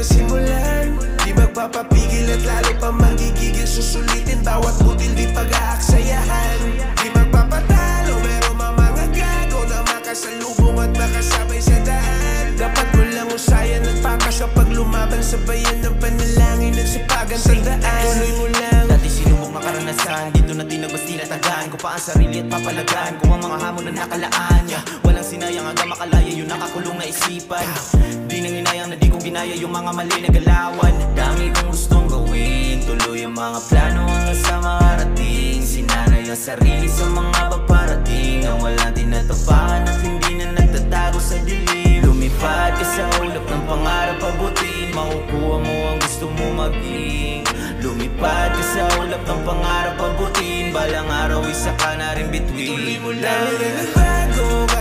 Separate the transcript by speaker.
Speaker 1: na simulan. Di magpapapigil at lalo pa manggigigil. Susulitin bawat butil di pag-aaksayahan. Di magpapatalo pero mga gago na makasalubong at makasabay sa daan. Dapat mo lang usayan at pakas kapag lumaban. Sabayan ng panalangin at sipagan. Tandaan, tuloy mo lang.
Speaker 2: Dati sinubok na karanasan, dito na tinagos tinatagaan ko pa ang sarili at papalagaan ko ang mga hamon na nakalaan. Walang sinayang hanggang makalaya yung nakakulong na isipan. Di nang hinayang na di ko ginaya yung mga mali na galawan. Dami kong gustong gawin, tuloy ang mga plano hanggang sa makarating. Sinanay ang sarili sa mga paparating ang walang tinatapakan at hindi na nagtatago sa dilim. Lumipad ka sa ulap ng pangarap abutin, makukuha mo ang gusto mo maging. Lumipad ka sa ulap ng pangarap abutin, balang araw isa ka na rin between.
Speaker 1: Tuloy mo lang, dami na nagbago